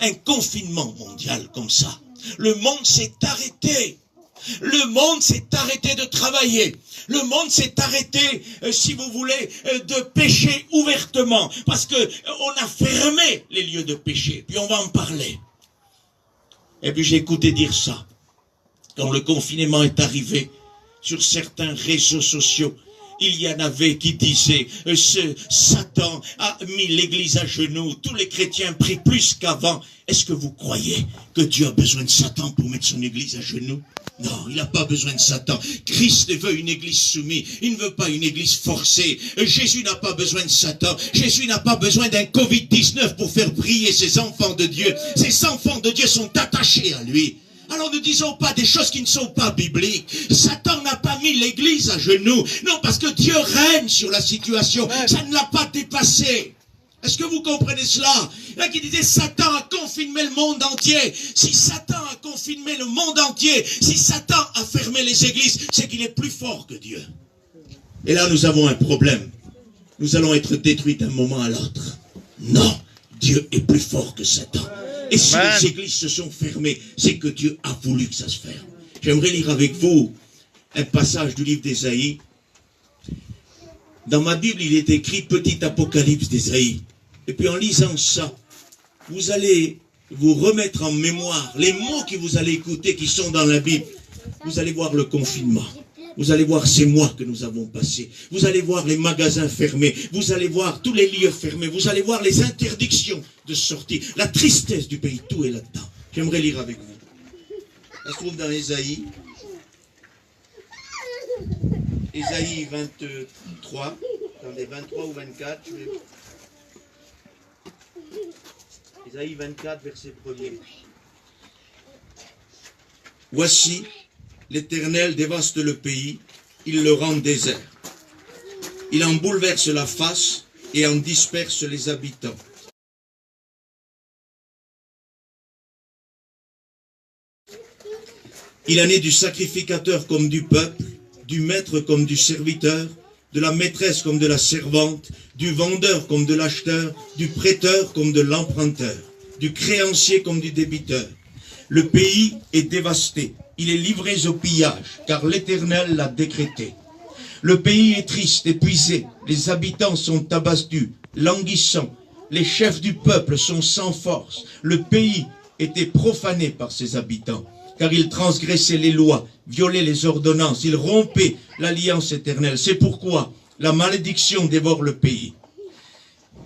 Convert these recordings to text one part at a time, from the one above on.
un confinement mondial comme ça. Le monde s'est arrêté. Le monde s'est arrêté de travailler. Le monde s'est arrêté, si vous voulez, de pécher ouvertement. Parce que on a fermé les lieux de péché. Puis on va en parler. Et puis j'ai écouté dire ça. Quand le confinement est arrivé, sur certains réseaux sociaux, il y en avait qui disaient, Satan a mis l'église à genoux, tous les chrétiens prient plus qu'avant. Est-ce que vous croyez que Dieu a besoin de Satan pour mettre son église à genoux? Non, il n'a pas besoin de Satan. Christ veut une église soumise. Il ne veut pas une église forcée. Jésus n'a pas besoin de Satan. Jésus n'a pas besoin d'un Covid-19 pour faire briller ses enfants de Dieu. Ses enfants de Dieu sont attachés à lui. Alors ne disons pas des choses qui ne sont pas bibliques. Satan n'a pas mis l'église à genoux. Non, parce que Dieu règne sur la situation. Ça ne l'a pas dépassé. Est-ce que vous comprenez cela? Là qui disait Satan a confiné le monde entier. Si Satan a confiné le monde entier, si Satan a fermé les églises, c'est qu'il est plus fort que Dieu. Et là nous avons un problème. Nous allons être détruits d'un moment à l'autre. Non, Dieu est plus fort que Satan. Et si les églises se sont fermées, c'est que Dieu a voulu que ça se ferme. J'aimerais lire avec vous un passage du livre d'Ésaïe. Dans ma Bible, il est écrit petit apocalypse d'Ésaïe. Et puis en lisant ça, vous allez vous remettre en mémoire les mots que vous allez écouter qui sont dans la Bible. Vous allez voir le confinement. Vous allez voir ces mois que nous avons passés. Vous allez voir les magasins fermés. Vous allez voir tous les lieux fermés. Vous allez voir les interdictions de sortie. La tristesse du pays, tout est là-dedans. J'aimerais lire avec vous. Ça se trouve dans Ésaïe. Ésaïe 23. Attendez, 23 ou 24. Ésaïe 24, verset 1er. Voici, l'Éternel dévaste le pays, il le rend désert. Il en bouleverse la face et en disperse les habitants. Il en est du sacrificateur comme du peuple, du maître comme du serviteur, de la maîtresse comme de la servante, du vendeur comme de l'acheteur, du prêteur comme de l'emprunteur, du créancier comme du débiteur. Le pays est dévasté, il est livré au pillage, car l'Éternel l'a décrété. Le pays est triste, épuisé, les habitants sont abattus, languissants, les chefs du peuple sont sans force. Le pays était profané par ses habitants, car ils transgressaient les lois, violaient les ordonnances, ils rompaient l'alliance éternelle. C'est pourquoi la malédiction dévore le pays.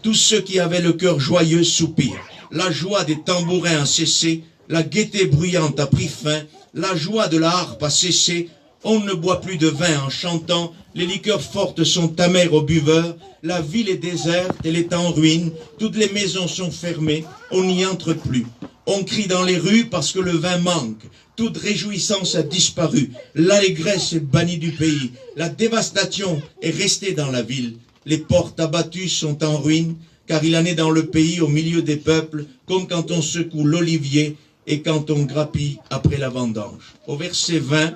Tous ceux qui avaient le cœur joyeux soupirent. La joie des tambourins a cessé, la gaieté bruyante a pris fin, la joie de la harpe a cessé, on ne boit plus de vin en chantant, les liqueurs fortes sont amères aux buveurs, la ville est déserte, elle est en ruine, toutes les maisons sont fermées, on n'y entre plus. On crie dans les rues parce que le vin manque, toute réjouissance a disparu, l'allégresse est bannie du pays, la dévastation est restée dans la ville, les portes abattues sont en ruine, car il en est dans le pays au milieu des peuples, comme quand on secoue l'olivier et quand on grappille après la vendange. Au verset 20,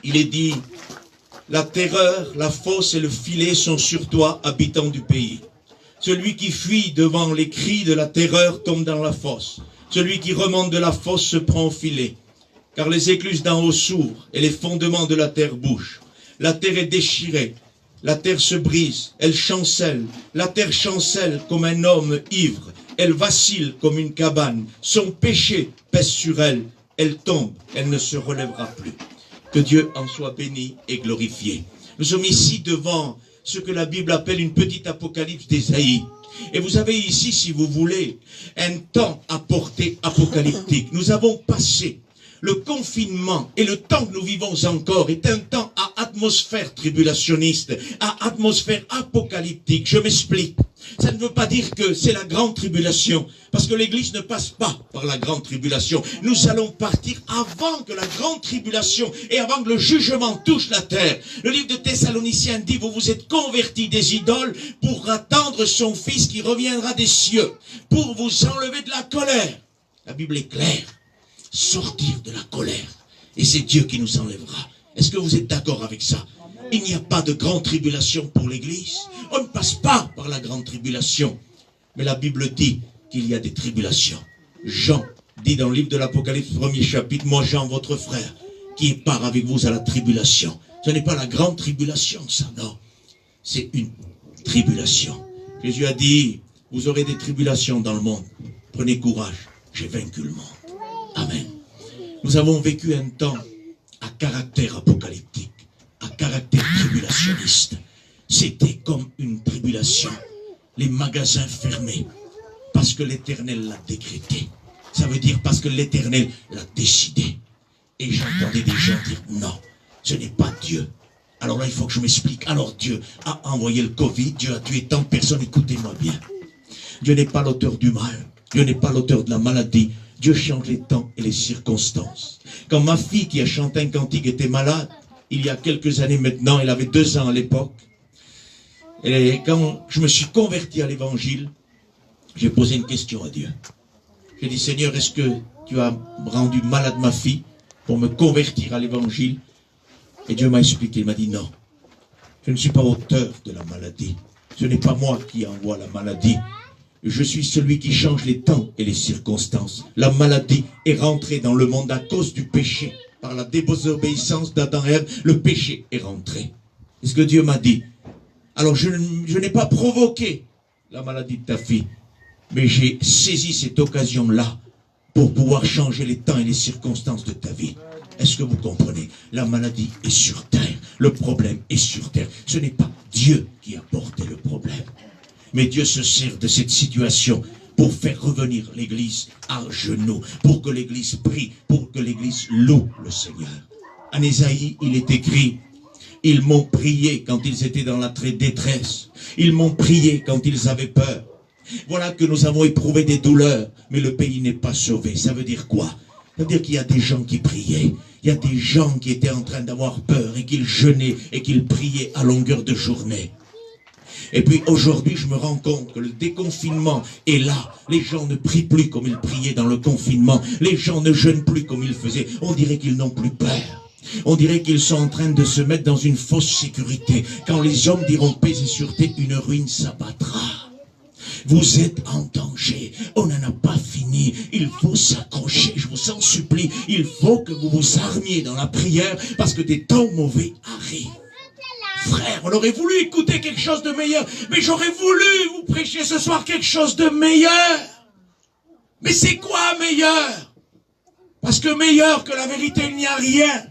il est dit, la terreur, la fosse et le filet sont sur toi, habitant du pays. Celui qui fuit devant les cris de la terreur tombe dans la fosse. Celui qui remonte de la fosse se prend au filet. Car les écluses d'en haut s'ouvrent et les fondements de la terre bougent. La terre est déchirée. La terre se brise, elle chancelle. La terre chancelle comme un homme ivre. Elle vacille comme une cabane. Son péché pèse sur elle. Elle tombe, elle ne se relèvera plus. Que Dieu en soit béni et glorifié. Nous sommes ici devant ce que la Bible appelle une petite apocalypse d'Ésaïe. Et vous avez ici, si vous voulez, un temps à portée apocalyptique. Nous avons passé le confinement et le temps que nous vivons encore est un temps à atmosphère tribulationniste, à atmosphère apocalyptique. Je m'explique. Ça ne veut pas dire que c'est la grande tribulation, parce que l'Église ne passe pas par la grande tribulation. Nous allons partir avant que la grande tribulation et avant que le jugement touche la terre. Le livre de Thessaloniciens dit, vous vous êtes convertis des idoles pour attendre son Fils qui reviendra des cieux, pour vous enlever de la colère. La Bible est claire. Sortir de la colère. Et c'est Dieu qui nous enlèvera. Est-ce que vous êtes d'accord avec ça? Il n'y a pas de grande tribulation pour l'Église. On ne passe pas par la grande tribulation. Mais la Bible dit qu'il y a des tribulations. Jean dit dans le livre de l'Apocalypse, premier chapitre, moi Jean, votre frère, qui part avec vous à la tribulation. Ce n'est pas la grande tribulation, ça, non. C'est une tribulation. Jésus a dit, vous aurez des tribulations dans le monde. Prenez courage, j'ai vaincu le monde. Amen. Nous avons vécu un temps à caractère apocalyptique, à caractère tribulationniste. C'était comme une tribulation. Les magasins fermés, parce que l'Éternel l'a décrété. Ça veut dire parce que l'Éternel l'a décidé. Et j'entendais des gens dire, non, ce n'est pas Dieu. Alors là, il faut que je m'explique. Alors Dieu a envoyé le Covid, Dieu a tué tant de personnes, écoutez-moi bien. Dieu n'est pas l'auteur du mal, Dieu n'est pas l'auteur de la maladie. Dieu change les temps et les circonstances. Quand ma fille qui a chanté un cantique était malade, il y a quelques années maintenant, elle avait 2 ans à l'époque, et quand je me suis converti à l'évangile, j'ai posé une question à Dieu. J'ai dit, Seigneur, est-ce que tu as rendu malade ma fille pour me convertir à l'évangile? Et Dieu m'a expliqué, il m'a dit non. Je ne suis pas auteur de la maladie. Ce n'est pas moi qui envoie la maladie. Je suis celui qui change les temps et les circonstances. La maladie est rentrée dans le monde à cause du péché. Par la désobéissance d'Adam et Ève, le péché est rentré. C'est ce que Dieu m'a dit. Alors je n'ai pas provoqué la maladie de ta fille, mais j'ai saisi cette occasion-là pour pouvoir changer les temps et les circonstances de ta vie. Est-ce que vous comprenez? La maladie est sur terre, le problème est sur terre. Ce n'est pas Dieu qui a porté le problème. Mais Dieu se sert de cette situation pour faire revenir l'Église à genoux, pour que l'Église prie, pour que l'Église loue le Seigneur. En Ésaïe, il est écrit, ils m'ont prié quand ils étaient dans la détresse. Ils m'ont prié quand ils avaient peur. Voilà que nous avons éprouvé des douleurs, mais le pays n'est pas sauvé. Ça veut dire quoi? Ça veut dire qu'il y a des gens qui priaient. Il y a des gens qui étaient en train d'avoir peur et qu'ils jeûnaient et qu'ils priaient à longueur de journée. Et puis aujourd'hui, je me rends compte que le déconfinement est là. Les gens ne prient plus comme ils priaient dans le confinement. Les gens ne jeûnent plus comme ils faisaient. On dirait qu'ils n'ont plus peur. On dirait qu'ils sont en train de se mettre dans une fausse sécurité. Quand les hommes diront paix et sûreté, une ruine s'abattra. Vous êtes en danger. On n'en a pas fini. Il faut s'accrocher. Je vous en supplie. Il faut que vous vous armiez dans la prière parce que des temps mauvais arrivent. Frère, on aurait voulu écouter quelque chose de meilleur, mais j'aurais voulu vous prêcher ce soir quelque chose de meilleur. Mais c'est quoi meilleur? Parce que meilleur que la vérité, il n'y a rien.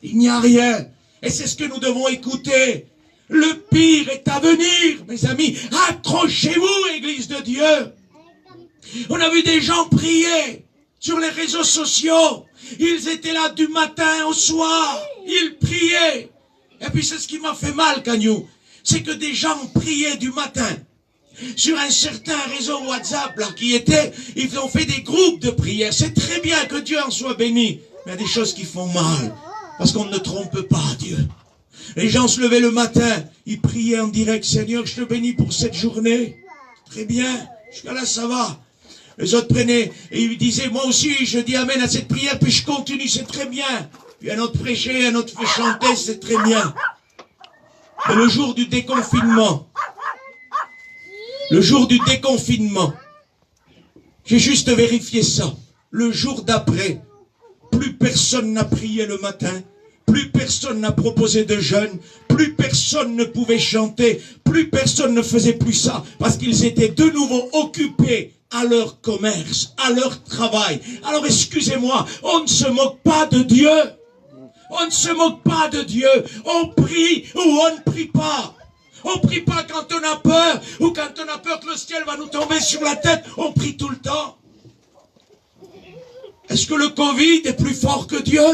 Il n'y a rien. Et c'est ce que nous devons écouter. Le pire est à venir, mes amis. Accrochez-vous, Église de Dieu. On a vu des gens prier sur les réseaux sociaux. Ils étaient là du matin au soir. Ils priaient. Et puis c'est ce qui m'a fait mal, Cagnou. C'est que des gens priaient du matin. Sur un certain réseau WhatsApp, là, ils ont fait des groupes de prière. C'est très bien, que Dieu en soit béni. Mais il y a des choses qui font mal. Parce qu'on ne trompe pas Dieu. Les gens se levaient le matin, ils priaient en direct, Seigneur, je te bénis pour cette journée. Très bien, jusqu'à là ça va. Les autres prenaient et ils disaient, moi aussi je dis amen à cette prière, puis je continue, c'est très bien. Puis un autre prêchait, un autre fait chanter, c'est très bien. Mais le jour du déconfinement, j'ai juste vérifié ça. Le jour d'après, plus personne n'a prié le matin, plus personne n'a proposé de jeûne, plus personne ne pouvait chanter, plus personne ne faisait plus ça, parce qu'ils étaient de nouveau occupés à leur commerce, à leur travail. Alors excusez-moi, on ne se moque pas de Dieu. On ne se moque pas de Dieu. On prie ou on ne prie pas. On prie pas quand on a peur, ou quand on a peur que le ciel va nous tomber sur la tête. On prie tout le temps. Est-ce que le Covid est plus fort que Dieu?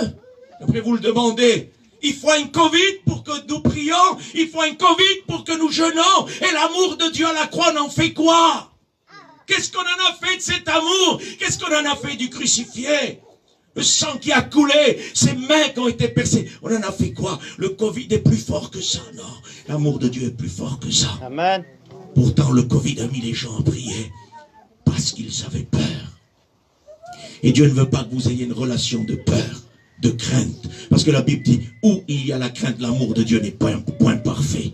Après vous le demandez. Il faut un Covid pour que nous prions. Il faut un Covid pour que nous jeûnons. Et l'amour de Dieu à la croix, on en fait quoi? Qu'est-ce qu'on en a fait de cet amour? Qu'est-ce qu'on en a fait du crucifié? Le sang qui a coulé, ces mains qui ont été percées. On en a fait quoi? Le Covid est plus fort que ça, non. L'amour de Dieu est plus fort que ça. Amen. Pourtant, le Covid a mis les gens à prier parce qu'ils avaient peur. Et Dieu ne veut pas que vous ayez une relation de peur, de crainte. Parce que la Bible dit, où il y a la crainte, l'amour de Dieu n'est pas un point parfait.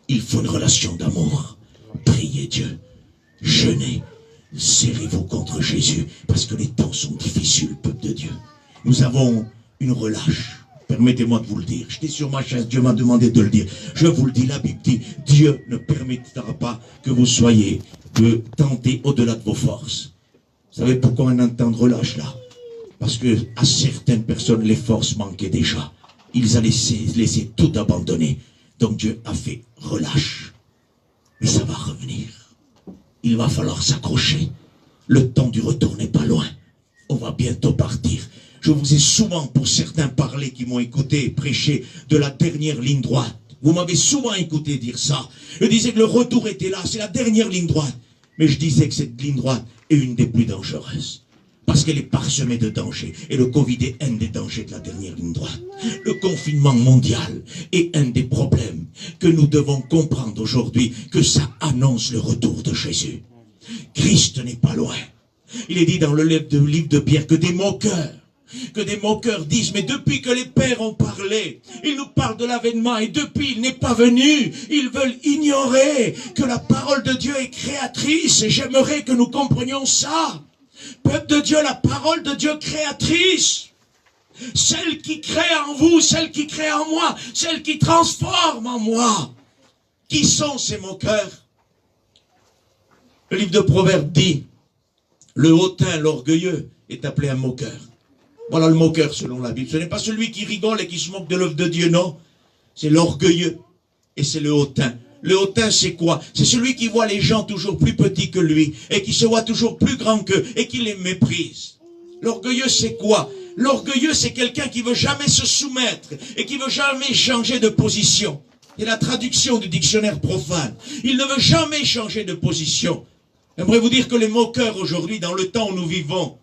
Il faut une relation d'amour. Priez Dieu, jeûnez, serrez-vous contre Jésus, parce que les temps sont difficiles, peuple de Dieu. Nous avons une relâche. Permettez-moi de vous le dire. J'étais sur ma chaise, Dieu m'a demandé de le dire. Je vous le dis, la Bible dit, Dieu ne permettra pas que vous soyez tentés au-delà de vos forces. Vous savez pourquoi on a un temps de relâche là? Parce que à certaines personnes, les forces manquaient déjà. Ils allaient laisser tout abandonner. Donc Dieu a fait relâche. Mais ça va revenir. Il va falloir s'accrocher. Le temps du retour n'est pas loin. On va bientôt partir. Je vous ai souvent, pour certains, parlé qui m'ont écouté, prêché de la dernière ligne droite. Vous m'avez souvent écouté dire ça. Je disais que le retour était là, c'est la dernière ligne droite. Mais je disais que cette ligne droite est une des plus dangereuses. Parce qu'elle est parsemée de dangers. Et le Covid est un des dangers de la dernière ligne droite. Le confinement mondial est un des problèmes que nous devons comprendre aujourd'hui, que ça annonce le retour de Jésus. Christ n'est pas loin. Il est dit dans le livre de Pierre que des moqueurs disent, mais depuis que les pères ont parlé, ils nous parlent de l'avènement et depuis il n'est pas venu, ils veulent ignorer que la parole de Dieu est créatrice et j'aimerais que nous comprenions ça. Peuple de Dieu, la parole de Dieu créatrice, celle qui crée en vous, celle qui crée en moi, celle qui transforme en moi. Qui sont ces moqueurs? Le livre de Proverbes dit, le hautain, l'orgueilleux, est appelé un moqueur. Voilà le moqueur selon la Bible. Ce n'est pas celui qui rigole et qui se moque de l'œuvre de Dieu, non. C'est l'orgueilleux et c'est le hautain. Le hautain, c'est quoi? C'est celui qui voit les gens toujours plus petits que lui et qui se voit toujours plus grand qu'eux et qui les méprise. L'orgueilleux, c'est quoi? L'orgueilleux, c'est quelqu'un qui veut jamais se soumettre et qui veut jamais changer de position. C'est la traduction du dictionnaire profane. Il ne veut jamais changer de position. J'aimerais vous dire que les moqueurs aujourd'hui, dans le temps où nous vivons,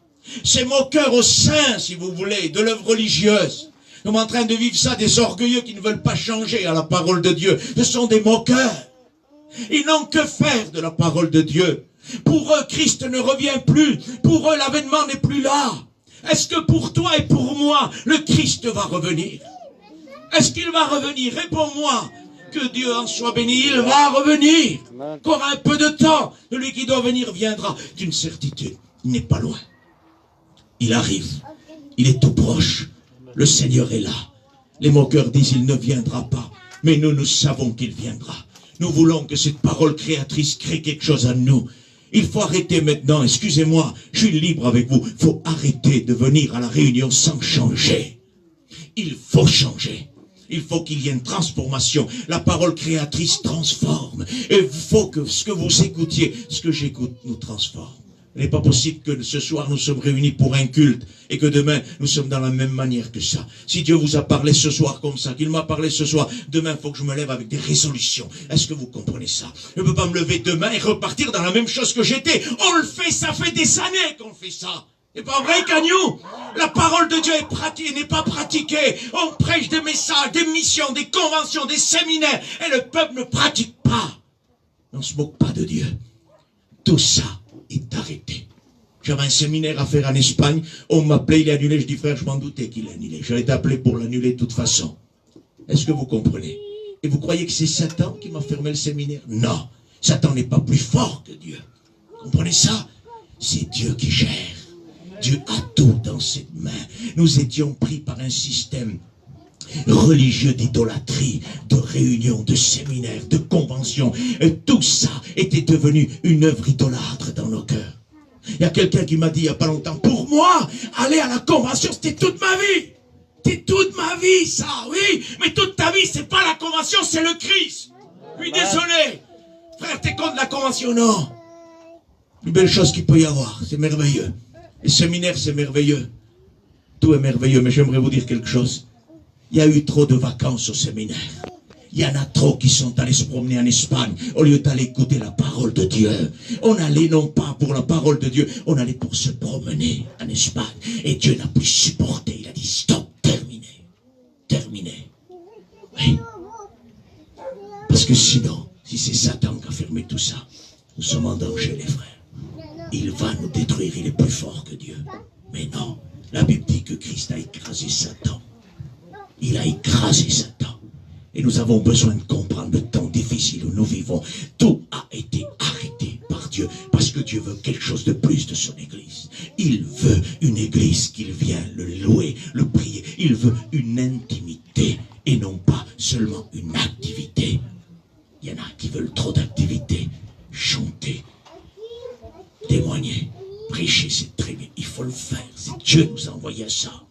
ces moqueurs au sein, si vous voulez, de l'œuvre religieuse, nous sommes en train de vivre ça, des orgueilleux qui ne veulent pas changer à la parole de Dieu. Ce sont des moqueurs. Ils n'ont que faire de la parole de Dieu. Pour eux, Christ ne revient plus. Pour eux, l'avènement n'est plus là. Est-ce que pour toi et pour moi, le Christ va revenir? Est-ce qu'il va revenir? Réponds-moi. Que Dieu en soit béni. Il va revenir. Encore un peu de temps. Celui qui doit venir viendra. D'une certitude. Il n'est pas loin. Il arrive. Il est tout proche. Le Seigneur est là. Les moqueurs disent il ne viendra pas. Mais nous savons qu'il viendra. Nous voulons que cette parole créatrice crée quelque chose en nous. Il faut arrêter maintenant, excusez-moi, je suis libre avec vous. Il faut arrêter de venir à la réunion sans changer. Il faut changer. Il faut qu'il y ait une transformation. La parole créatrice transforme. Et il faut que ce que vous écoutiez, ce que j'écoute, nous transforme. Il n'est pas possible que ce soir nous sommes réunis pour un culte et que demain nous sommes dans la même manière que ça. Si Dieu vous a parlé ce soir comme ça, qu'il m'a parlé ce soir, demain il faut que je me lève avec des résolutions. Est-ce que vous comprenez ça? Je ne peux pas me lever demain et repartir dans la même chose que j'étais. On le fait, ça fait des années qu'on fait ça. C'est pas vrai, Cagnou? La parole de Dieu est pratiquée, n'est pas pratiquée. On prêche des messages, des missions, des conventions, des séminaires et le peuple ne pratique pas. On ne se moque pas de Dieu. Tout ça est arrêté. J'avais un séminaire à faire en Espagne, on m'appelait, il est annulé, je dis frère, je m'en doutais qu'il est annulé. J'allais t'appeler pour l'annuler de toute façon. Est-ce que vous comprenez? Et vous croyez que c'est Satan qui m'a fermé le séminaire? Non, Satan n'est pas plus fort que Dieu. Vous comprenez ça? C'est Dieu qui gère. Dieu a tout dans ses mains. Nous étions pris par un système religieux d'idolâtrie, de réunions, de séminaires, de conventions. Et tout ça était devenu une œuvre idolâtre dans nos cœurs. Il y a quelqu'un qui m'a dit il n'y a pas longtemps, pour moi, aller à la convention, c'était toute ma vie. C'était toute ma vie, ça, oui. Mais toute ta vie, c'est pas la convention, c'est le Christ. Oui, désolé. Frère, t'es contre la convention? Non. Une belle chose qu'il peut y avoir, c'est merveilleux. Les séminaires, c'est merveilleux. Tout est merveilleux, mais j'aimerais vous dire quelque chose. Il y a eu trop de vacances au séminaire. Il y en a trop qui sont allés se promener en Espagne au lieu d'aller écouter la parole de Dieu. On allait non pas pour la parole de Dieu, on allait pour se promener en Espagne. Et Dieu n'a plus supporté. Il a dit stop, terminé. Terminé. Oui. Parce que sinon, si c'est Satan qui a fermé tout ça, nous sommes en danger, les frères. Il va nous détruire, il est plus fort que Dieu. Mais non, la Bible dit que Christ a écrasé Satan. Il a écrasé Satan. Et nous avons besoin de comprendre le temps difficile où nous vivons. Tout a été arrêté par Dieu. Dieu, parce que Dieu veut quelque chose de plus de son église. Il veut une église qu'il vient le louer, le prier. Il veut une intimité et non pas seulement une activité. Il y en a qui veulent trop d'activités. Chanter, témoigner, prêcher, c'est très bien. Il faut le faire. C'est Dieu nous a envoyé à ça.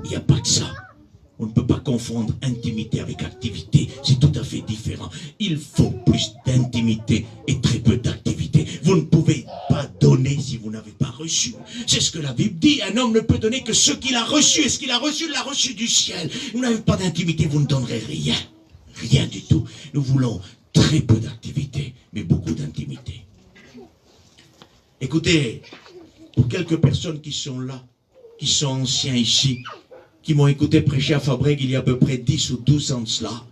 Il n'y a pas que ça. On ne peut pas confondre intimité avec activité. C'est tout à fait différent. Il faut plus d'intimité et très peu d'activité. Vous ne pouvez pas donner si vous n'avez pas reçu. C'est ce que la Bible dit. Un homme ne peut donner que ce qu'il a reçu. Et ce qu'il a reçu, il l'a reçu du ciel. Vous n'avez pas d'intimité, vous ne donnerez rien. Rien du tout. Nous voulons très peu d'activité, mais beaucoup d'intimité. Écoutez, pour quelques personnes qui sont là, qui sont anciens ici, qui m'ont écouté prêcher à Fabrègue il y a à peu près 10 ou 12 ans de cela.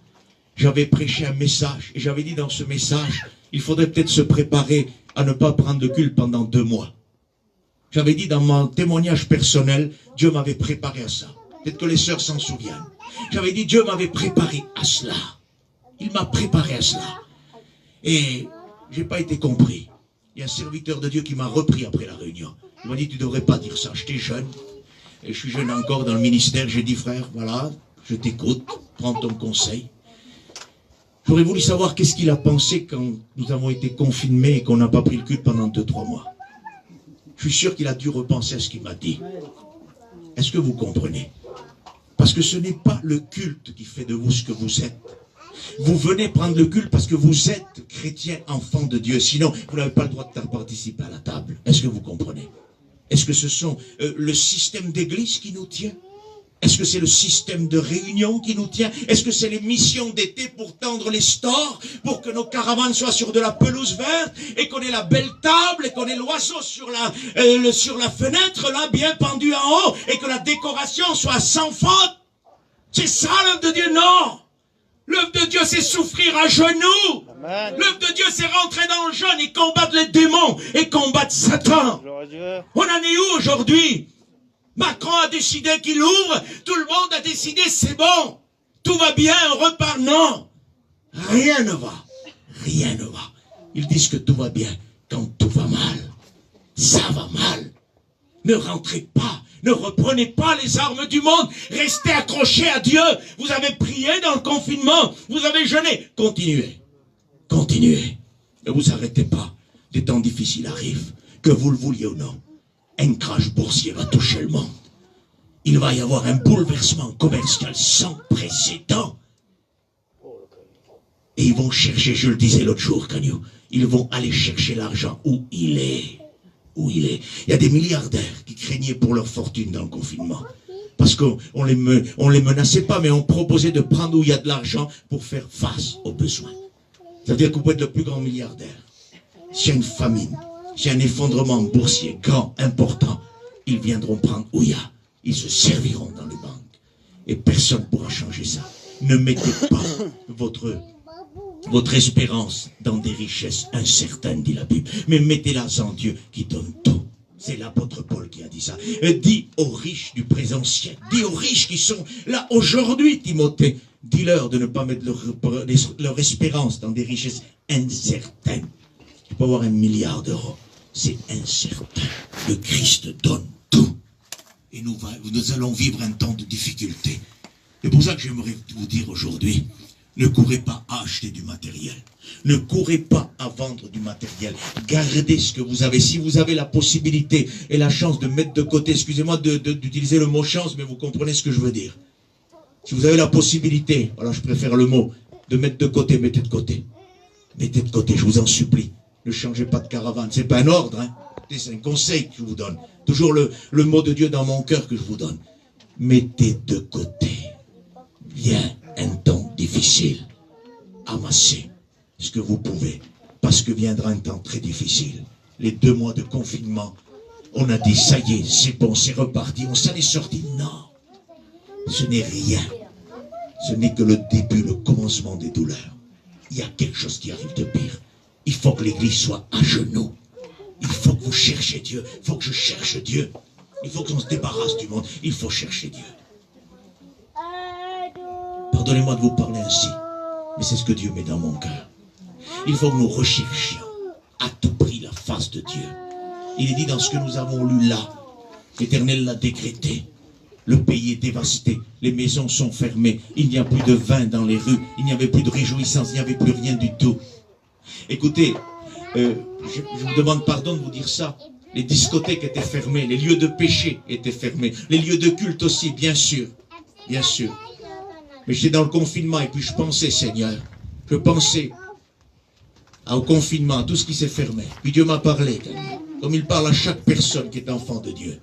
J'avais prêché un message, et j'avais dit dans ce message, il faudrait peut-être se préparer à ne pas prendre de culte pendant 2 mois. J'avais dit dans mon témoignage personnel, Dieu m'avait préparé à ça. Peut-être que les sœurs s'en souviennent. J'avais dit, Dieu m'avait préparé à cela. Il m'a préparé à cela. Et je n'ai pas été compris. Il y a un serviteur de Dieu qui m'a repris après la réunion. Il m'a dit, tu ne devrais pas dire ça, j'étais jeune. Et je suis jeune encore dans le ministère. J'ai dit, frère, voilà, je t'écoute, prends ton conseil. J'aurais voulu savoir qu'est-ce qu'il a pensé quand nous avons été confinés et qu'on n'a pas pris le culte pendant 2-3 mois. Je suis sûr qu'il a dû repenser à ce qu'il m'a dit. Est-ce que vous comprenez? Parce que ce n'est pas le culte qui fait de vous ce que vous êtes. Vous venez prendre le culte parce que vous êtes chrétien, enfant de Dieu. Sinon, vous n'avez pas le droit de participer à la table. Est-ce que vous comprenez? Est-ce que ce sont le système d'église qui nous tient? Est-ce que c'est le système de réunion qui nous tient? Est-ce que c'est les missions d'été pour tendre les stores, pour que nos caravanes soient sur de la pelouse verte, et qu'on ait la belle table, et qu'on ait l'oiseau sur la fenêtre, là, bien pendu en haut, et que la décoration soit sans faute? C'est ça l'œuvre de Dieu? Non! L'œuvre de Dieu, c'est souffrir à genoux. L'œuvre de Dieu, c'est rentrer dans le jeûne et combattre les démons et combattre Satan. On en est où aujourd'hui? Macron a décidé qu'il ouvre, tout le monde a décidé c'est bon. Tout va bien, on repart. Non, rien ne va. Rien ne va. Ils disent que tout va bien quand tout va mal. Ça va mal. Ne rentrez pas. Ne reprenez pas les armes du monde. Restez accrochés à Dieu. Vous avez prié dans le confinement. Vous avez jeûné. Continuez. Continuez. Ne vous arrêtez pas. Des temps difficiles arrivent. Que vous le vouliez ou non. Un crash boursier va toucher le monde. Il va y avoir un bouleversement commercial sans précédent. Et ils vont chercher, je le disais l'autre jour, Cagnou, ils vont aller chercher l'argent où il est. Où il est. Il y a des milliardaires qui craignaient pour leur fortune dans le confinement. Parce qu'on les menaçait pas, mais on proposait de prendre où il y a de l'argent pour faire face aux besoins. Ça veut dire que vous pouvez être le plus grand milliardaire. S'il y a une famine, s'il y a un effondrement boursier grand, important, ils viendront prendre où il y a. Ils se serviront dans les banques. Et personne ne pourra changer ça. Ne mettez pas votre espérance dans des richesses incertaines, dit la Bible. Mais mettez-la en Dieu qui donne tout. C'est l'apôtre Paul qui a dit ça. Dis aux riches du présent siècle, dis aux riches qui sont là aujourd'hui, Timothée, dis-leur de ne pas mettre leur espérance dans des richesses incertaines. Tu peux avoir 1 milliard d'euros. C'est incertain. Le Christ donne tout. Et nous allons vivre un temps de difficulté. C'est pour ça que j'aimerais vous dire aujourd'hui, ne courez pas à acheter du matériel. Ne courez pas à vendre du matériel. Gardez ce que vous avez. Si vous avez la possibilité et la chance de mettre de côté, excusez-moi d'utiliser le mot chance, mais vous comprenez ce que je veux dire. Si vous avez la possibilité, voilà, je préfère le mot, de mettre de côté, mettez de côté. Mettez de côté, je vous en supplie. Ne changez pas de caravane. C'est pas un ordre, hein. C'est un conseil que je vous donne. Toujours le mot de Dieu dans mon cœur que je vous donne. Mettez de côté. Vient un temps difficile. Amassez ce que vous pouvez. Parce que viendra un temps très difficile. Les 2 mois de confinement, on a dit, ça y est, c'est bon, c'est reparti. On s'en est sorti. Non. Ce n'est rien. Ce n'est que le début, le commencement des douleurs. Il y a quelque chose qui arrive de pire. Il faut que l'Église soit à genoux. Il faut que vous cherchiez Dieu. Il faut que je cherche Dieu. Il faut qu'on se débarrasse du monde. Il faut chercher Dieu. Pardonnez-moi de vous parler ainsi. Mais c'est ce que Dieu met dans mon cœur. Il faut que nous recherchions à tout prix la face de Dieu. Il est dit dans ce que nous avons lu là, l'Éternel l'a décrété. Le pays est dévasté, les maisons sont fermées, il n'y a plus de vin dans les rues, il n'y avait plus de réjouissance, il n'y avait plus rien du tout. Écoutez, je vous demande pardon de vous dire ça, les discothèques étaient fermées, les lieux de péché étaient fermés, les lieux de culte aussi, bien sûr, bien sûr. Mais j'étais dans le confinement et puis je pensais, Seigneur, je pensais au confinement, à tout ce qui s'est fermé. Puis Dieu m'a parlé, comme il parle à chaque personne qui est enfant de Dieu.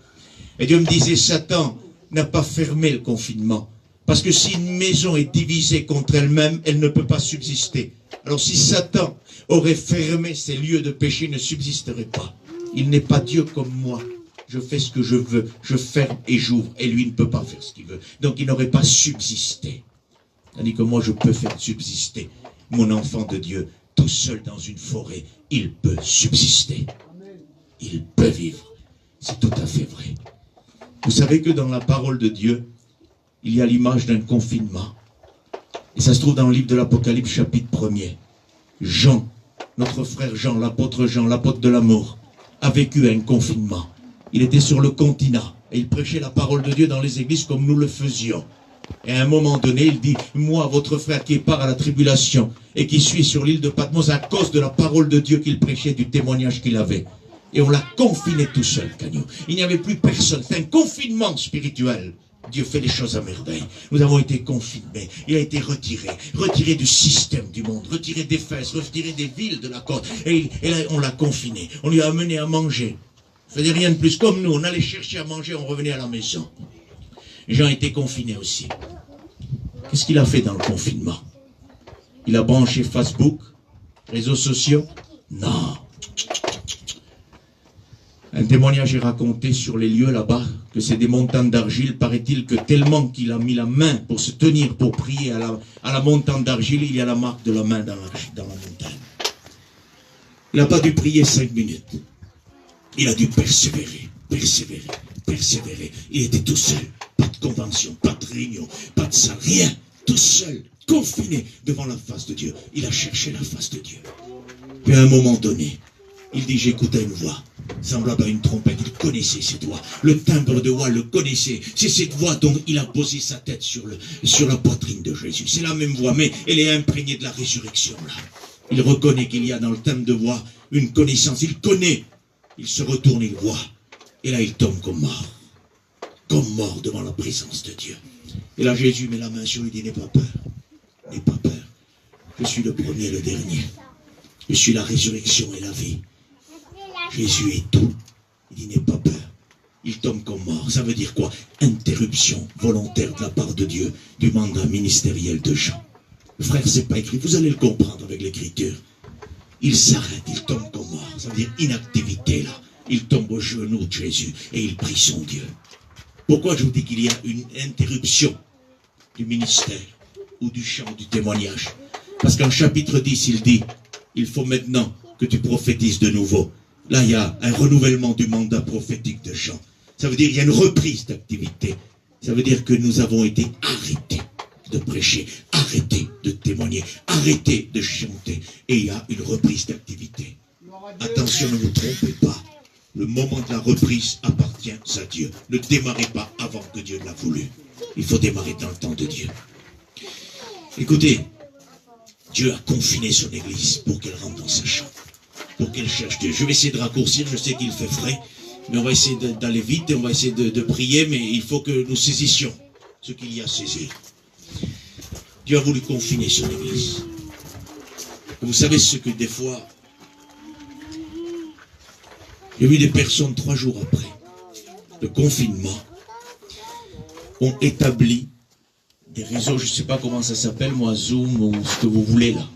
Et Dieu me disait, Satan n'a pas fermé le confinement. Parce que si une maison est divisée contre elle-même, elle ne peut pas subsister. Alors si Satan aurait fermé ces lieux de péché, il ne subsisterait pas. Il n'est pas Dieu comme moi. Je fais ce que je veux, je ferme et j'ouvre. Et lui ne peut pas faire ce qu'il veut. Donc il n'aurait pas subsisté. Tandis que moi je peux faire subsister mon enfant de Dieu tout seul dans une forêt. Il peut subsister. Il peut vivre. C'est tout à fait vrai. Vous savez que dans la parole de Dieu, il y a l'image d'un confinement. Et ça se trouve dans le livre de l'Apocalypse chapitre 1er. Jean, notre frère Jean, l'apôtre de l'amour, a vécu un confinement. Il était sur le continent et il prêchait la parole de Dieu dans les églises comme nous le faisions. Et à un moment donné, il dit, moi, votre frère qui est part à la tribulation et qui suis sur l'île de Patmos à cause de la parole de Dieu qu'il prêchait, du témoignage qu'il avait. Et on l'a confiné tout seul, Cagnou. Il n'y avait plus personne. C'est un confinement spirituel. Dieu fait les choses à merveille. Nous avons été confinés. Il a été retiré du système du monde, retiré d'Éphèse, retiré des villes de la côte. Et là, on l'a confiné. On lui a amené à manger. Il ne faisait rien de plus. Comme nous, on allait chercher à manger, on revenait à la maison. Jean était confiné aussi. Qu'est-ce qu'il a fait dans le confinement? Il a branché Facebook, réseaux sociaux? Non. Un témoignage est raconté sur les lieux là-bas, que c'est des montagnes d'argile. Paraît-il que tellement qu'il a mis la main pour se tenir, pour prier à la montagne d'argile, il y a la marque de la main dans la montagne. Il n'a pas dû prier 5 minutes. Il a dû persévérer. Il était tout seul. Pas de convention, pas de réunion, pas de salle, rien. Tout seul, confiné devant la face de Dieu. Il a cherché la face de Dieu. Puis à un moment donné, il dit, j'écoutais une voix, semblable à une trompette. Il connaissait cette voix. Le timbre de voix le connaissait. C'est cette voix dont il a posé sa tête sur la poitrine de Jésus. C'est la même voix, mais elle est imprégnée de la résurrection, là. Il reconnaît qu'il y a dans le timbre de voix une connaissance. Il connaît. Il se retourne, il voit. Et là, il tombe comme mort. Comme mort devant la présence de Dieu. Et là, Jésus met la main sur lui et dit, n'aie pas peur. N'aie pas peur. Je suis le premier et le dernier. Je suis la résurrection et la vie. Jésus est tout. Il dit, n'aie pas peur. Il tombe comme mort. Ça veut dire quoi? Interruption volontaire de la part de Dieu du mandat ministériel de Jean. Frère, c'est pas écrit. Vous allez le comprendre avec l'écriture. Il s'arrête, il tombe comme mort. Ça veut dire inactivité là. Il tombe aux genoux de Jésus et il prie son Dieu. Pourquoi je vous dis qu'il y a une interruption du ministère ou du chant, du témoignage? Parce qu'en chapitre 10, il dit, il faut maintenant que tu prophétises de nouveau. Là, il y a un renouvellement du mandat prophétique de Jean. Ça veut dire qu'il y a une reprise d'activité. Ça veut dire que nous avons été arrêtés de prêcher, arrêtés de témoigner, arrêtés de chanter. Et il y a une reprise d'activité. Attention, ne vous trompez pas. Le moment de la reprise appartient à Dieu. Ne démarrez pas avant que Dieu l'a voulu. Il faut démarrer dans le temps de Dieu. Écoutez, Dieu a confiné son église pour qu'elle rentre dans sa chambre. Pour qu'elle cherche Dieu. Je vais essayer de raccourcir, je sais qu'il fait frais, mais on va essayer d'aller vite et on va essayer de prier, mais il faut que nous saisissions ce qu'il y a à saisir. Dieu a voulu confiner son église. Vous savez ce que des fois, j'ai vu des personnes 3 jours après le confinement ont établi des réseaux, je ne sais pas comment ça s'appelle, moi, Zoom ou ce que vous voulez là.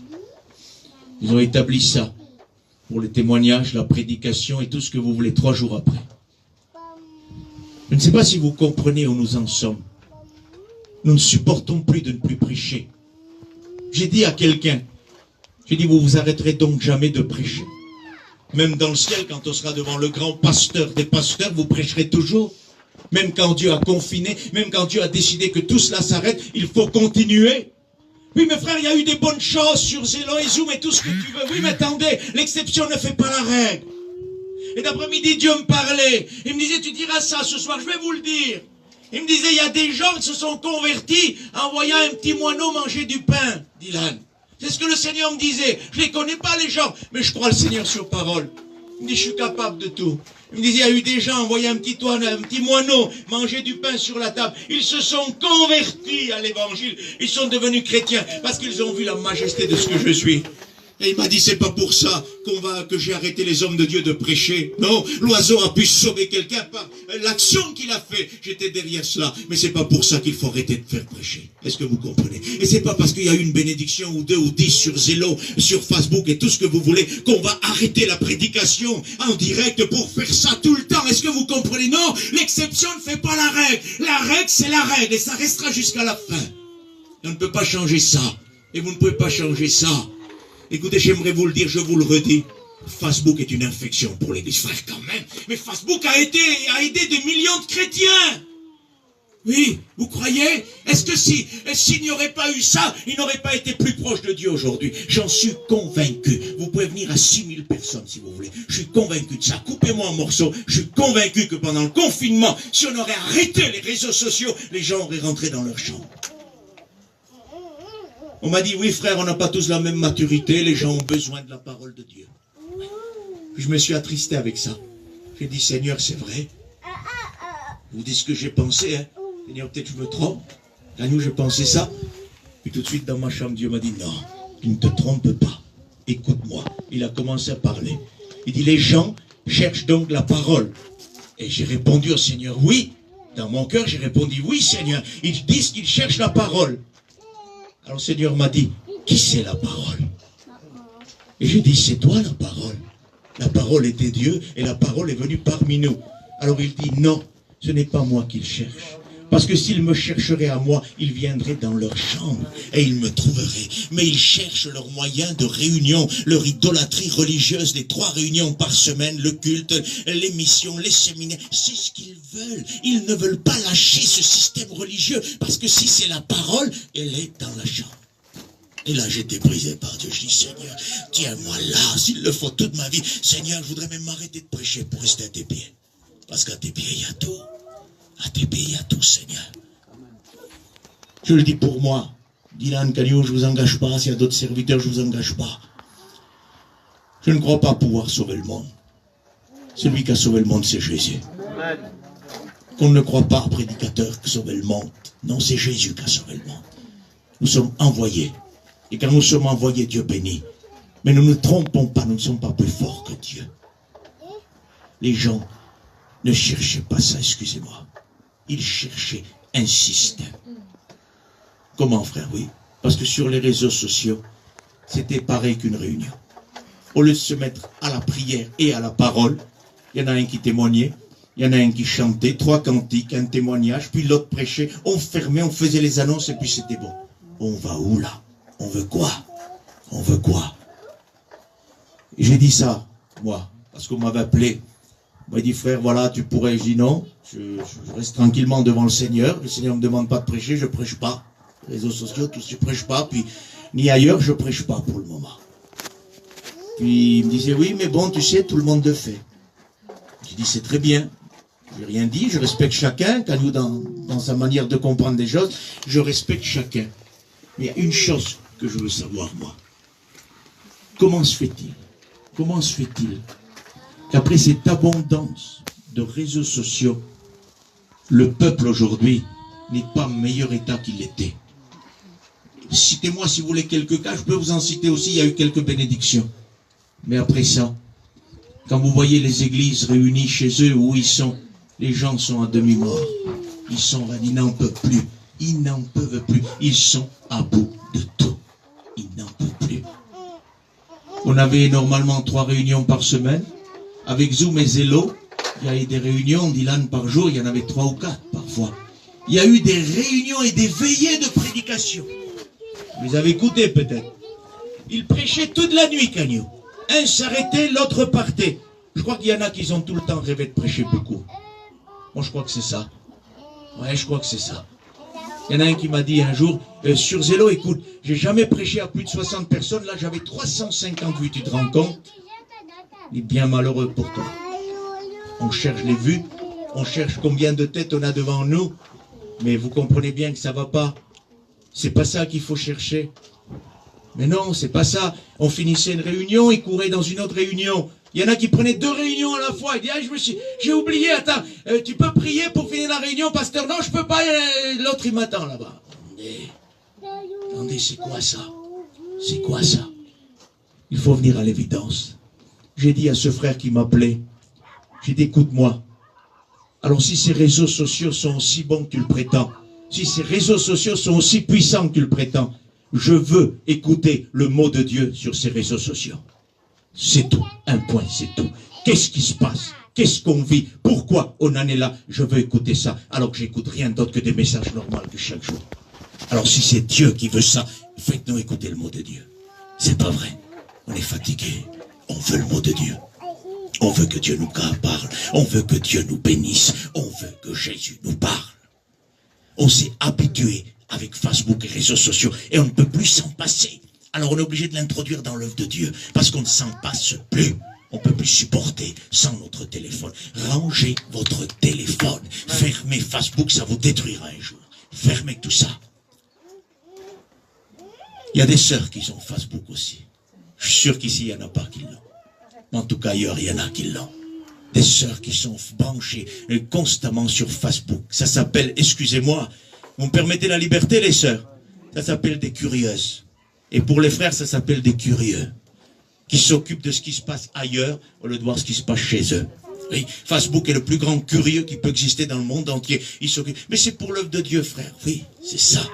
Ils ont établi ça pour les témoignages, la prédication et tout ce que vous voulez 3 jours après. Je ne sais pas si vous comprenez où nous en sommes. Nous ne supportons plus de ne plus prêcher. J'ai dit à quelqu'un, j'ai dit, vous vous arrêterez donc jamais de prêcher. Même dans le ciel, quand on sera devant le grand pasteur des pasteurs, vous prêcherez toujours. Même quand Dieu a confiné, même quand Dieu a décidé que tout cela s'arrête, il faut continuer. Oui, mes frères, il y a eu des bonnes choses sur Zélo et Zoom et tout ce que tu veux. Oui, mais attendez, l'exception ne fait pas la règle. Et d'après-midi, Dieu me parlait. Il me disait, tu diras ça ce soir, je vais vous le dire. Il me disait, il y a des gens qui se sont convertis en voyant un petit moineau manger du pain, Dylan. C'est ce que le Seigneur me disait. Je ne les connais pas, les gens, mais je crois le Seigneur sur parole. Il me dit, je suis capable de tout. Il me disait, il y a eu des gens en voyant un petit moineau manger du pain sur la table. Ils se sont convertis à l'évangile. Ils sont devenus chrétiens parce qu'ils ont vu la majesté de ce que je suis. Et il m'a dit, c'est pas pour ça que j'ai arrêté les hommes de Dieu de prêcher. Non, l'oiseau a pu sauver quelqu'un par l'action qu'il a fait. J'étais derrière cela. Mais c'est pas pour ça qu'il faut arrêter de faire prêcher. Est-ce que vous comprenez? Et c'est pas parce qu'il y a eu une bénédiction ou 2 ou 10 sur Zélo, sur Facebook et tout ce que vous voulez, qu'on va arrêter la prédication en direct pour faire ça tout le temps. Est-ce que vous comprenez? Non, l'exception ne fait pas la règle. La règle, c'est la règle et ça restera jusqu'à la fin. Et on ne peut pas changer ça. Et vous ne pouvez pas changer ça. Écoutez, j'aimerais vous le dire, je vous le redis. Facebook est une infection pour l'église. Frère, quand même. Mais Facebook a aidé des millions de chrétiens. Oui, vous croyez? Est-ce que s'il n'y aurait pas eu ça, il n'aurait pas été plus proche de Dieu aujourd'hui? J'en suis convaincu. Vous pouvez venir à 6000 personnes si vous voulez. Je suis convaincu de ça. Coupez-moi en morceaux. Je suis convaincu que pendant le confinement, si on aurait arrêté les réseaux sociaux, les gens auraient rentré dans leur chambre. On m'a dit, oui frère, on n'a pas tous la même maturité, les gens ont besoin de la parole de Dieu. Puis je me suis attristé avec ça. J'ai dit, Seigneur, c'est vrai. Vous dites ce que j'ai pensé, hein. Seigneur, peut-être je me trompe. Là, nous, j'ai pensé ça. Puis tout de suite, dans ma chambre, Dieu m'a dit, non, tu ne te trompes pas. Écoute-moi. Il a commencé à parler. Il dit, les gens cherchent donc la parole. Et j'ai répondu au Seigneur, oui. Dans mon cœur, j'ai répondu, oui, Seigneur. Ils disent qu'ils cherchent la parole. Alors le Seigneur m'a dit, qui c'est la parole? Et j'ai dit, c'est toi la parole. La parole était Dieu et la parole est venue parmi nous. Alors il dit, non, ce n'est pas moi qu'il cherche. Parce que s'ils me chercheraient à moi, ils viendraient dans leur chambre et ils me trouveraient. Mais ils cherchent leurs moyens de réunion, leur idolâtrie religieuse, les 3 réunions par semaine, le culte, les missions, les séminaires. C'est ce qu'ils veulent. Ils ne veulent pas lâcher ce système religieux. Parce que si c'est la parole, elle est dans la chambre. Et là, j'étais brisé par Dieu. Je dis, Seigneur, tiens-moi là, s'il le faut, toute ma vie. Seigneur, je voudrais même m'arrêter de prêcher pour rester à tes pieds. Parce qu'à tes pieds, il y a tout. À tes pieds, il y a tout, Seigneur. Je le dis pour moi. Dylan, Kanyou, je ne vous engage pas. S'il y a d'autres serviteurs, je ne vous engage pas. Je ne crois pas pouvoir sauver le monde. Celui qui a sauvé le monde, c'est Jésus. Qu'on ne croit pas, prédicateur, que sauver le monde. Non, c'est Jésus qui a sauvé le monde. Nous sommes envoyés. Et quand nous sommes envoyés, Dieu bénit. Mais nous ne nous trompons pas, nous ne sommes pas plus forts que Dieu. Les gens ne cherchaient pas ça, excusez-moi. Ils cherchaient un système. Comment, frère? Oui. Parce que sur les réseaux sociaux, c'était pareil qu'une réunion. Au lieu de se mettre à la prière et à la parole, il y en a un qui témoignait, il y en a un qui chantait, 3 cantiques, un témoignage, puis l'autre prêchait, on fermait, on faisait les annonces et puis c'était bon. On va où là? On veut quoi? On veut quoi? J'ai dit ça, moi, parce qu'on m'avait appelé. On m'a dit, frère, voilà, tu pourrais. Je dis non, je reste tranquillement devant le Seigneur. Le Seigneur ne me demande pas de prêcher, je ne prêche pas. Les réseaux sociaux, tout, je ne prêche pas. Puis, ni ailleurs, je ne prêche pas pour le moment. Puis, il me disait, oui, mais bon, tu sais, tout le monde le fait. J'ai dit, c'est très bien. Je n'ai rien dit, je respecte chacun. Quand nous, dans sa manière de comprendre des choses, je respecte chacun. Mais il y a une chose que je veux savoir, moi. Comment se fait-il qu'après cette abondance de réseaux sociaux, le peuple aujourd'hui n'est pas en meilleur état qu'il était? Citez-moi si vous voulez quelques cas, je peux vous en citer aussi, il y a eu quelques bénédictions. Mais après ça, quand vous voyez les églises réunies chez eux où ils sont, les gens sont à demi-mort. Ils n'en peuvent plus. Ils n'en peuvent plus. Ils sont à bout de tout. Ils n'en peuvent plus. On avait normalement 3 réunions par semaine. Avec Zoom et Zélo, il y a eu des réunions, Dylan, par jour, il y en avait 3 ou 4 parfois. Il y a eu des réunions et des veillées de prédication. Vous avez écouté peut-être. Ils prêchaient toute la nuit, Kanyou. Un s'arrêtait, l'autre partait. Je crois qu'il y en a qui ont tout le temps rêvé de prêcher beaucoup. Moi, je crois que c'est ça. Ouais, je crois que c'est ça. Il y en a un qui m'a dit un jour, sur Zélo, écoute, j'ai jamais prêché à plus de 60 personnes, là j'avais 350 vues, tu te rends compte? Il est bien malheureux pour toi. On cherche les vues, on cherche combien de têtes on a devant nous, mais vous comprenez bien que ça va pas. C'est pas ça qu'il faut chercher. Mais non, c'est pas ça. On finissait une réunion, il courait dans une autre réunion. Il y en a qui prenaient 2 réunions à la fois. Il dit, ah, j'ai oublié, attends, tu peux prier pour finir la réunion, pasteur? Non, je peux pas, l'autre il m'attend là-bas. Attendez, c'est quoi ça? C'est quoi ça? Il faut venir à l'évidence. J'ai dit à ce frère qui m'appelait, j'ai dit, écoute-moi. Alors si ces réseaux sociaux sont aussi bons que tu le prétends, si ces réseaux sociaux sont aussi puissants que tu le prétends, je veux écouter le mot de Dieu sur ces réseaux sociaux. C'est tout. Un point, c'est tout. Qu'est-ce qui se passe? Qu'est-ce qu'on vit? Pourquoi on en est là? Je veux écouter ça, alors que j'écoute rien d'autre que des messages normaux de chaque jour. Alors si c'est Dieu qui veut ça, faites-nous écouter le mot de Dieu. C'est pas vrai. On est fatigué. On veut le mot de Dieu. On veut que Dieu nous parle. On veut que Dieu nous bénisse. On veut que Jésus nous parle. On s'est habitué avec Facebook et réseaux sociaux et on ne peut plus s'en passer. Alors on est obligé de l'introduire dans l'œuvre de Dieu parce qu'on ne s'en passe plus. On ne peut plus supporter sans notre téléphone. Rangez votre téléphone. Fermez Facebook, ça vous détruira un jour. Fermez tout ça. Il y a des sœurs qui ont Facebook aussi. Je suis sûr qu'ici, il n'y en a pas qui l'ont. En tout cas, ailleurs, il y en a qui l'ont. Des sœurs qui sont branchées constamment sur Facebook. Ça s'appelle, excusez-moi, vous me permettez la liberté, les sœurs? Ça s'appelle des curieuses. Et pour les frères, ça s'appelle des curieux. Qui s'occupent de ce qui se passe ailleurs, au lieu de voir ce qui se passe chez eux. Oui, Facebook est le plus grand curieux qui peut exister dans le monde entier. Il s'occupe. Mais c'est pour l'œuvre de Dieu, frère. Oui, c'est ça.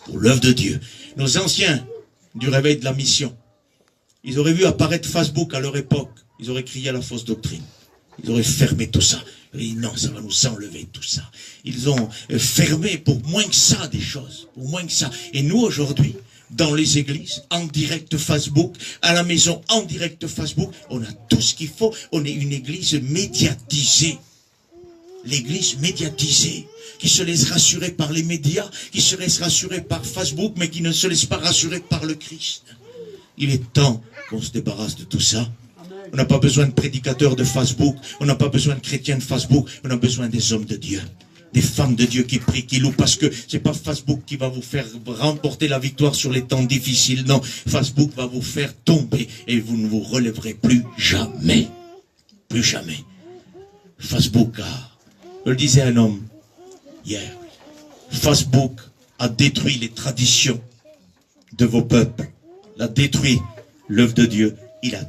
Pour l'œuvre de Dieu. Nos anciens du réveil de la mission, ils auraient vu apparaître Facebook à leur époque. Ils auraient crié à la fausse doctrine. Ils auraient fermé tout ça. Et non, ça va nous enlever tout ça. Ils ont fermé pour moins que ça des choses. Pour moins que ça. Et nous, aujourd'hui, dans les églises, en direct Facebook, à la maison, en direct Facebook, on a tout ce qu'il faut. On est une église médiatisée. L'église médiatisée, qui se laisse rassurer par les médias, qui se laisse rassurer par Facebook, mais qui ne se laisse pas rassurer par le Christ. Il est temps qu'on se débarrasse de tout ça. On n'a pas besoin de prédicateurs de Facebook, on n'a pas besoin de chrétiens de Facebook, on a besoin des hommes de Dieu. Des femmes de Dieu qui prient, qui louent, parce que c'est pas Facebook qui va vous faire remporter la victoire sur les temps difficiles. Non, Facebook va vous faire tomber et vous ne vous relèverez plus jamais. Plus jamais. Facebook je le disais à un homme hier, Facebook a détruit les traditions de vos peuples. Il a détruit l'œuvre de Dieu. Il a